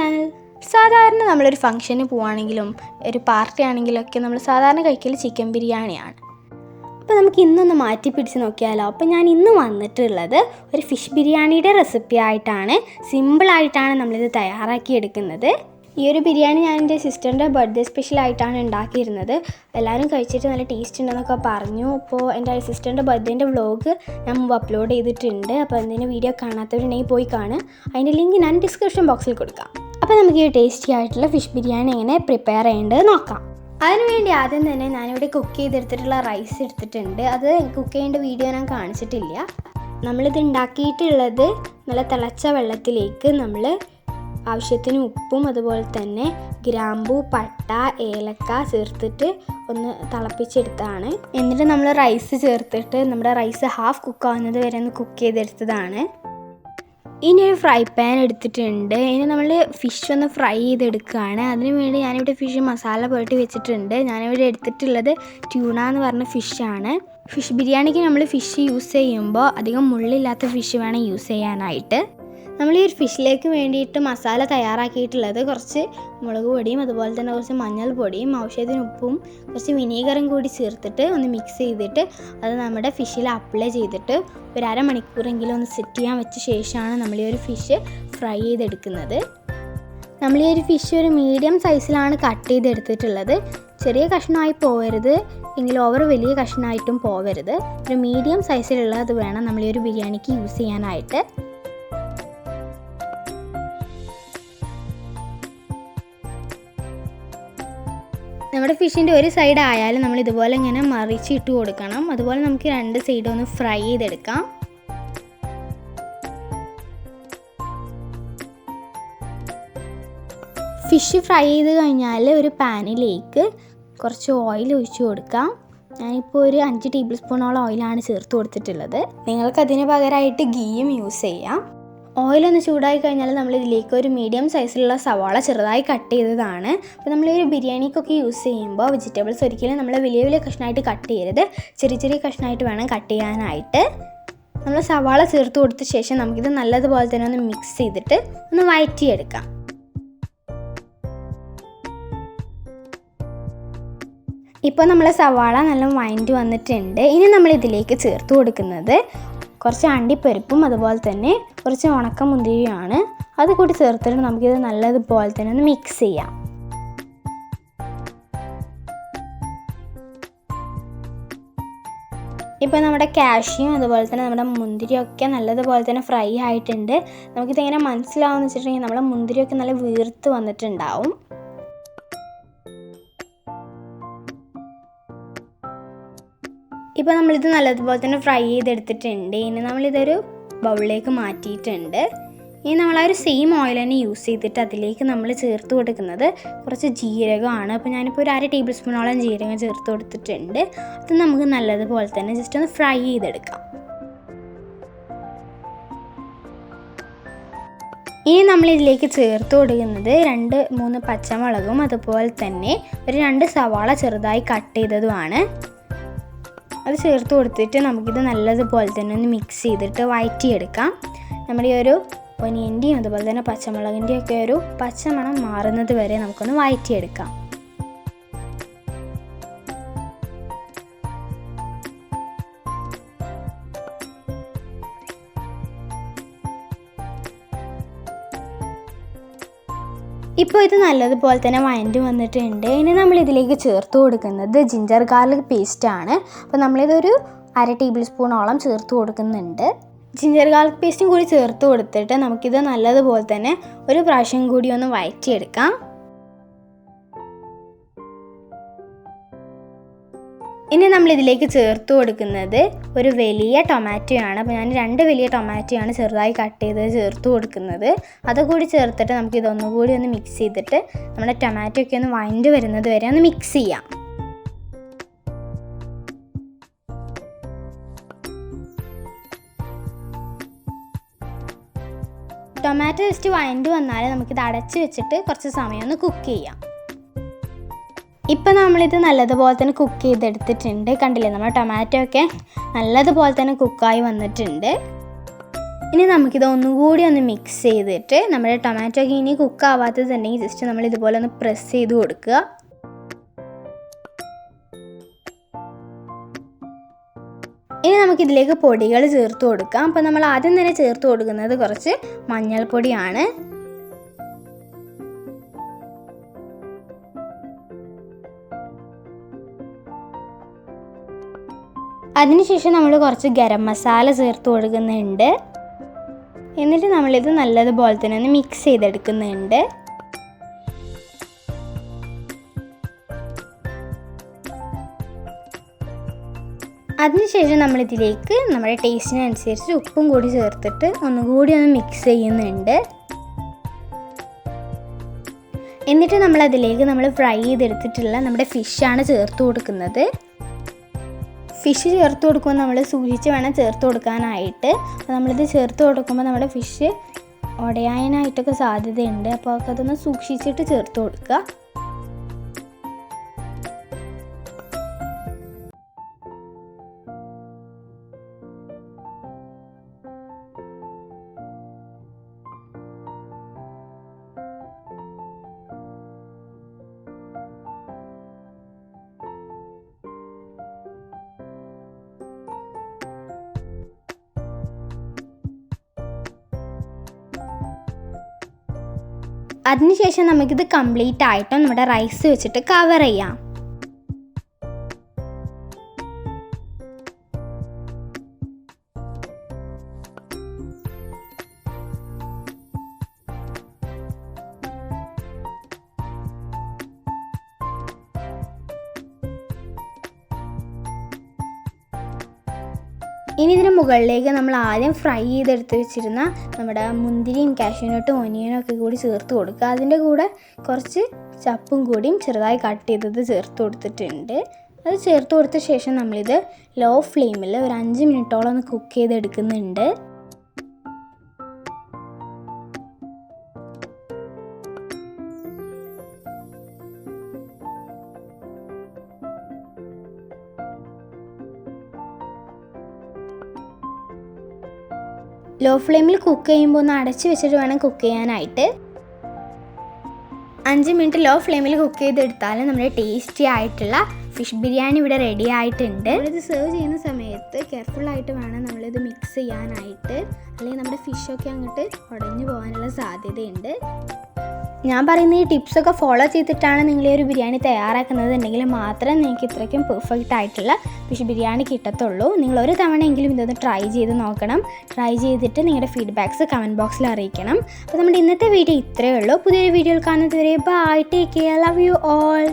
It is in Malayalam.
ചാനൽ. സാധാരണ നമ്മളൊരു ഫംഗ്ഷന് പോവുകയാണെങ്കിലും ഒരു പാർട്ടി ആണെങ്കിലൊക്കെ നമ്മൾ സാധാരണ കഴിക്കൽ ചിക്കൻ ബിരിയാണിയാണ്. അപ്പോൾ നമുക്ക് ഇന്നൊന്ന് മാറ്റി പിടിച്ച് നോക്കിയാലോ. അപ്പോൾ ഞാൻ ഇന്ന് വന്നിട്ടുള്ളത് ഒരു ഫിഷ് ബിരിയാണിയുടെ റെസിപ്പി ആയിട്ടാണ്. സിമ്പിളായിട്ടാണ് നമ്മളിത് തയ്യാറാക്കിയെടുക്കുന്നത്. ഈ ഒരു ബിരിയാണി ഞാൻ എൻ്റെ സിസ്റ്ററിൻ്റെ ബർത്ത്ഡേ സ്പെഷ്യലായിട്ടാണ് ഉണ്ടാക്കിയിരുന്നത്. എല്ലാവരും കഴിച്ചിട്ട് നല്ല ടേസ്റ്റ് ഉണ്ടെന്നൊക്കെ പറഞ്ഞു. അപ്പോൾ എൻ്റെ സിസ്റ്ററിൻ്റെ ബർത്ത്ഡേൻ്റെ വ്ളോഗ് ഞാൻ മുമ്പ് അപ്ലോഡ് ചെയ്തിട്ടുണ്ട്. അപ്പോൾ എന്തെങ്കിലും വീഡിയോ കാണാത്തവരുണ്ടെങ്കിൽ പോയി കാണുക. അതിൻ്റെ ലിങ്ക് ഞാൻ ഡിസ്ക്രിപ്ഷൻ ബോക്സിൽ കൊടുക്കാം. അപ്പോൾ നമുക്ക് ഈ ടേസ്റ്റി ആയിട്ടുള്ള ഫിഷ് ബിരിയാണി എങ്ങനെ പ്രിപ്പയർ ചെയ്യേണ്ടത് നോക്കാം. അതിനുവേണ്ടി ആദ്യം തന്നെ ഞാനിവിടെ കുക്ക് ചെയ്തെടുത്തിട്ടുള്ള റൈസ് എടുത്തിട്ടുണ്ട്. അത് കുക്ക് ചെയ്യേണ്ട വീഡിയോ ഞാൻ കാണിച്ചിട്ടില്ല. നമ്മളിത് ഉണ്ടാക്കിയിട്ടുള്ളത് നല്ല തിളച്ച വെള്ളത്തിലേക്ക് നമ്മൾ ആവശ്യത്തിന് ഉപ്പും അതുപോലെ തന്നെ ഗ്രാമ്പൂ, പട്ട, ഏലക്ക ചേർത്തിട്ട് ഒന്ന് തിളപ്പിച്ചെടുത്തതാണ്. എന്നിട്ട് നമ്മൾ റൈസ് ചേർത്തിട്ട് നമ്മുടെ റൈസ് ഹാഫ് കുക്കാവുന്നത് വരെ ഒന്ന് കുക്ക് ചെയ്തെടുത്തതാണ്. ഇനി ഒരു ഫ്രൈ പാൻ എടുത്തിട്ടുണ്ട്. ഇനി നമ്മൾ ഫിഷ് ഒന്ന് ഫ്രൈ ചെയ്തെടുക്കുകയാണ്. അതിന് വേണ്ടി ഞാനിവിടെ ഫിഷ് മസാല പുരട്ടി വെച്ചിട്ടുണ്ട്. ഞാനിവിടെ എടുത്തിട്ടുള്ളത് ട്യൂണ എന്ന് പറഞ്ഞ ഫിഷാണ്. ഫിഷ് ബിരിയാണിക്ക് നമ്മൾ ഫിഷ് യൂസ് ചെയ്യുമ്പോൾ അധികം മുള്ളില്ലാത്ത ഫിഷ് വേണം യൂസ് ചെയ്യാനായിട്ട്. നമ്മൾ ഈ ഒരു ഫിഷിലേക്ക് വേണ്ടിയിട്ട് മസാല തയ്യാറാക്കിയിട്ടുള്ളത് കുറച്ച് മുളക് പൊടിയും അതുപോലെ തന്നെ കുറച്ച് മഞ്ഞൾപ്പൊടിയും ആവശ്യത്തിന് ഉപ്പും കുറച്ച് വിനീഗറും കൂടി ചേർത്തിട്ട് ഒന്ന് മിക്സ് ചെയ്തിട്ട് അത് നമ്മുടെ ഫിഷിൽ അപ്ലൈ ചെയ്തിട്ട് ഒരു അരമണിക്കൂറെങ്കിലും ഒന്ന് സെറ്റ് ചെയ്യാൻ വെച്ച ശേഷമാണ് നമ്മൾ ഈ ഒരു ഫിഷ് ഫ്രൈ ചെയ്തെടുക്കുന്നത്. നമ്മൾ ഈ ഒരു ഫിഷ് ഒരു മീഡിയം സൈസിലാണ് കട്ട് ചെയ്തെടുത്തിട്ടുള്ളത്. ചെറിയ കഷ്ണമായി പോകരുത്, എങ്കിൽ ഓവർ വലിയ കഷ്ണമായിട്ടും പോകരുത്. ഒരു മീഡിയം സൈസിലുള്ളത് വേണം നമ്മൾ ഈ ഒരു ബിരിയാണിക്ക് യൂസ് ചെയ്യാനായിട്ട്. നമ്മുടെ ഫിഷിൻ്റെ ഒരു സൈഡ് ആയാലും നമ്മൾ ഇതുപോലെ ഇങ്ങനെ മറിച്ച് ഇട്ട് കൊടുക്കണം. അതുപോലെ നമുക്ക് രണ്ട് സൈഡും ഒന്ന് ഫ്രൈ ചെയ്തെടുക്കാം. ഫിഷ് ഫ്രൈ ചെയ്ത് കഴിഞ്ഞാൽ ഒരു പാനിലേക്ക് കുറച്ച് ഓയിൽ ഒഴിച്ച് കൊടുക്കാം. ഞാനിപ്പോൾ ഒരു 5 ടേബിൾ സ്പൂണോളം ഓയിലാണ് ചേർത്ത് കൊടുത്തിട്ടുള്ളത്. നിങ്ങൾക്കതിന് പകരമായിട്ട് ഗീയും യൂസ് ചെയ്യാം. ഓയിലൊന്ന് ചൂടായി കഴിഞ്ഞാൽ നമ്മളിതിലേക്ക് ഒരു മീഡിയം സൈസിലുള്ള സവാള ചെറുതായി കട്ട് ചെയ്തതാണ്. അപ്പോൾ നമ്മൾ ഈ ഒരു ബിരിയാണിക്കൊക്കെ യൂസ് ചെയ്യുമ്പോൾ വെജിറ്റബിൾസ് ഒരിക്കലും നമ്മൾ വലിയ വലിയ കഷ്ണമായിട്ട് കട്ട് ചെയ്യരുത്. ചെറിയ ചെറിയ കഷ്ണമായിട്ട് വേണം കട്ട് ചെയ്യാനായിട്ട്. നമ്മൾ സവാള ചേർത്ത് കൊടുത്ത ശേഷം നമുക്കിത് നല്ലതുപോലെ തന്നെ ഒന്ന് മിക്സ് ചെയ്തിട്ട് ഒന്ന് വഴറ്റിയെടുക്കാം. ഇപ്പോൾ നമ്മളെ സവാള നല്ല വഴറ്റി വന്നിട്ടുണ്ട്. ഇനി നമ്മളിതിലേക്ക് ചേർത്ത് കൊടുക്കുന്നത് കുറച്ച് അണ്ടിപ്പരിപ്പും അതുപോലെ തന്നെ കുറച്ച് ഉണക്കമുന്തിരിയുമാണ്. അത് കൂടി ചേർത്തിട്ട് നമുക്കിത് നല്ലതുപോലെ തന്നെ ഒന്ന് മിക്സ് ചെയ്യാം. ഇപ്പോൾ നമ്മുടെ കാഷ്യും അതുപോലെ തന്നെ നമ്മുടെ മുന്തിരിയൊക്കെ നല്ലതുപോലെ തന്നെ ഫ്രൈ ആയിട്ടുണ്ട്. നമുക്കിതെങ്ങനെ മനസ്സിലാവുമെന്ന് വെച്ചിട്ടുണ്ടെങ്കിൽ നമ്മുടെ മുന്തിരിയൊക്കെ നല്ല വീർത്ത് വന്നിട്ടുണ്ടാവും. ഇപ്പോൾ നമ്മളിത് നല്ലതുപോലെ തന്നെ ഫ്രൈ ചെയ്തെടുത്തിട്ടുണ്ട്. ഇനി നമ്മളിതൊരു ബൗളിലേക്ക് മാറ്റിയിട്ടുണ്ട്. ഇനി നമ്മൾ ആ ഒരു സെയിം ഓയിൽ തന്നെ യൂസ് ചെയ്തിട്ട് അതിലേക്ക് നമ്മൾ ചേർത്ത് കൊടുക്കുന്നത് കുറച്ച് ജീരകമാണ്. അപ്പോൾ ഞാനിപ്പോൾ ഒരു 1/2 ടേബിൾ സ്പൂണോളം ജീരകം ചേർത്ത് കൊടുത്തിട്ടുണ്ട്. അത് നമുക്ക് നല്ലതുപോലെ തന്നെ ജസ്റ്റ് ഒന്ന് ഫ്രൈ ചെയ്തെടുക്കാം. ഇനി നമ്മളിതിലേക്ക് ചേർത്ത് കൊടുക്കുന്നത് 2-3 പച്ചമുളകും അതുപോലെ തന്നെ ഒരു 2 സവാള ചെറുതായി കട്ട് ചെയ്തതുമാണ്. അത് ചേർത്ത് കൊടുത്തിട്ട് നമുക്കിത് നല്ലതുപോലെ തന്നെ ഒന്ന് മിക്സ് ചെയ്തിട്ട് വഴറ്റിയെടുക്കാം. നമ്മുടെ ഈ ഒരു ഒനിയൻ്റെയും അതുപോലെ തന്നെ പച്ചമുളകിൻ്റെയും ഒക്കെ ഒരു പച്ചമണം മാറുന്നത് വരെ നമുക്കൊന്ന് വഴറ്റിയെടുക്കാം. ഇപ്പോൾ ഇത് നല്ലതുപോലെ തന്നെ വഴറ്റി വന്നിട്ടുണ്ട്. ഇനി നമ്മളിതിലേക്ക് ചേർത്ത് കൊടുക്കുന്നത് ജിഞ്ചർ ഗാർലിക് പേസ്റ്റാണ്. അപ്പോൾ നമ്മളിതൊരു 1/2 ടേബിൾ സ്പൂണോളം ചേർത്ത് കൊടുക്കുന്നുണ്ട്. ജിഞ്ചർ ഗാർലിക് പേസ്റ്റും കൂടി ചേർത്ത് കൊടുത്തിട്ട് നമുക്കിത് നല്ലതുപോലെ തന്നെ ഒരു പ്രാവശ്യം കൂടി ഒന്ന് വഴറ്റിയെടുക്കാം. ഇനി നമ്മളിതിലേക്ക് ചേർത്ത് കൊടുക്കുന്നത് ഒരു വലിയ ടൊമാറ്റോയാണ്. അപ്പോൾ ഞാൻ 2 വലിയ ടൊമാറ്റോയാണ് ചെറുതായി കട്ട് ചെയ്ത് ചേർത്ത് കൊടുക്കുന്നത്. അതുകൂടി ചേർത്തിട്ട് നമുക്കിതൊന്നുകൂടി ഒന്ന് മിക്സ് ചെയ്തിട്ട് നമ്മുടെ ടൊമാറ്റോ ഒക്കെ ഒന്ന് വഴറ്റി വരുന്നത് വരെ ഒന്ന് മിക്സ് ചെയ്യാം. ടൊമാറ്റോ ജസ്റ്റ് വഴറ്റി വന്നാൽ നമുക്കിത് അടച്ച് വെച്ചിട്ട് കുറച്ച് സമയം ഒന്ന് കുക്ക് ചെയ്യാം. ഇപ്പോൾ നമ്മളിത് നല്ലതുപോലെ തന്നെ കുക്ക് ചെയ്തെടുത്തിട്ടുണ്ട്. കണ്ടില്ലേ, നമ്മുടെ ടൊമാറ്റോ ഒക്കെ നല്ലതുപോലെ തന്നെ കുക്കായി വന്നിട്ടുണ്ട്. ഇനി നമുക്കിത് ഒന്നുകൂടി ഒന്ന് മിക്സ് ചെയ്തിട്ട് നമ്മുടെ ടൊമാറ്റോ ഒക്കെ ഇനി കുക്ക് ആവാത്തതുണ്ടെങ്കിൽ ജസ്റ്റ് നമ്മൾ ഇതുപോലെ ഒന്ന് പ്രസ് ചെയ്ത് കൊടുക്കുക. ഇനി നമുക്കിതിലേക്ക് പൊടികൾ ചേർത്ത് കൊടുക്കാം. അപ്പോൾ നമ്മൾ ആദ്യം തന്നെ ചേർത്ത് കൊടുക്കുന്നത് കുറച്ച് മഞ്ഞൾപ്പൊടിയാണ്. അതിനുശേഷം നമ്മൾ കുറച്ച് ഗരം മസാല ചേർത്ത് കൊടുക്കുന്നുണ്ട്. എന്നിട്ട് നമ്മളിത് നല്ലതുപോലെ തന്നെ ഒന്ന് മിക്സ് ചെയ്തെടുക്കുന്നുണ്ട്. അതിനുശേഷം നമ്മളിതിലേക്ക് നമ്മുടെ ടേസ്റ്റിനനുസരിച്ച് ഉപ്പും കൂടി ചേർത്തിട്ട് ഒന്നുകൂടി ഒന്ന് മിക്സ് ചെയ്യുന്നുണ്ട്. എന്നിട്ട് നമ്മളതിലേക്ക് നമ്മൾ ഫ്രൈ ചെയ്തെടുത്തിട്ടുള്ള നമ്മുടെ ഫിഷാണ് ചേർത്ത് കൊടുക്കുന്നത്. ഫിഷ് ചേർത്ത് കൊടുക്കുമ്പോൾ നമ്മൾ സൂക്ഷിച്ച് വേണം ചേർത്ത് കൊടുക്കാനായിട്ട്. അപ്പോൾ നമ്മളിത് ചേർത്ത് കൊടുക്കുമ്പോൾ നമ്മുടെ ഫിഷ് ഉടയാനായിട്ടൊക്കെ സാധ്യതയുണ്ട്. അപ്പോൾ അതൊന്ന് സൂക്ഷിച്ചിട്ട് ചേർത്ത് കൊടുക്കുക. അതിനുശേഷം നമുക്കിത് കംപ്ലീറ്റ് ആയിട്ടും നമ്മുടെ റൈസ് വെച്ചിട്ട് കവർ ചെയ്യാം. ഇനി ഇതിന് മുകളിലേക്ക് നമ്മൾ ആദ്യം ഫ്രൈ ചെയ്തെടുത്ത് വെച്ചിരുന്ന നമ്മുടെ മുന്തിരിയും കാഷ്യൂനട്ടും ഒനിയനും ഒക്കെ കൂടി ചേർത്ത് കൊടുക്കുക. അതിൻ്റെ കൂടെ കുറച്ച് ചപ്പും കൂടിയും ചെറുതായി കട്ട് ചെയ്തത് ചേർത്ത് കൊടുത്തിട്ടുണ്ട്. അത് ചേർത്ത് കൊടുത്ത ശേഷം നമ്മളിത് ലോ ഫ്ലെയിമിൽ ഒരു 5 മിനിറ്റോളം ഒന്ന് കുക്ക് ചെയ്തെടുക്കുന്നുണ്ട്. ലോ ഫ്ലെയിമിൽ കുക്ക് ചെയ്യുമ്പോൾ ഒന്ന് അടച്ച് വെച്ചിട്ട് വേണം കുക്ക് ചെയ്യാനായിട്ട്. 5 മിനിറ്റ് ലോ ഫ്ലെയിമിൽ കുക്ക് ചെയ്തെടുത്താൽ നമ്മുടെ ടേസ്റ്റി ആയിട്ടുള്ള ഫിഷ് ബിരിയാണി ഇവിടെ റെഡി ആയിട്ടുണ്ട്. ഇത് സെർവ് ചെയ്യുന്ന സമയത്ത് കെയർഫുള്ളായിട്ട് വേണം നമ്മളിത് മിക്സ് ചെയ്യാനായിട്ട്, അല്ലെങ്കിൽ നമ്മുടെ ഫിഷൊക്കെ അങ്ങോട്ട് ഉടഞ്ഞു പോകാനുള്ള സാധ്യതയുണ്ട്. ഞാൻ പറയുന്ന ഈ ടിപ്സൊക്കെ ഫോളോ ചെയ്തിട്ടാണ് നിങ്ങൾ ഈ ഒരു ബിരിയാണി തയ്യാറാക്കുന്നത് എന്നുണ്ടെങ്കിൽ മാത്രമേ നിങ്ങൾക്ക് ഇത്രയ്ക്കും പെർഫെക്റ്റ് ആയിട്ടുള്ള ഫിഷ് ബിരിയാണി കിട്ടത്തുള്ളൂ. നിങ്ങൾ ഒരു തവണയെങ്കിലും ഇതൊന്ന് ട്രൈ ചെയ്ത് നോക്കണം. ട്രൈ ചെയ്തിട്ട് നിങ്ങളുടെ ഫീഡ്ബാക്ക്സ് കമൻറ്റ് ബോക്സിൽ അറിയിക്കണം. അപ്പോൾ നമ്മുടെ ഇന്നത്തെ വീഡിയോ ഇത്രയേ ഉള്ളൂ. പുതിയൊരു വീഡിയോയിൽ കാണുന്നത് വരെ bye, take care, love you all.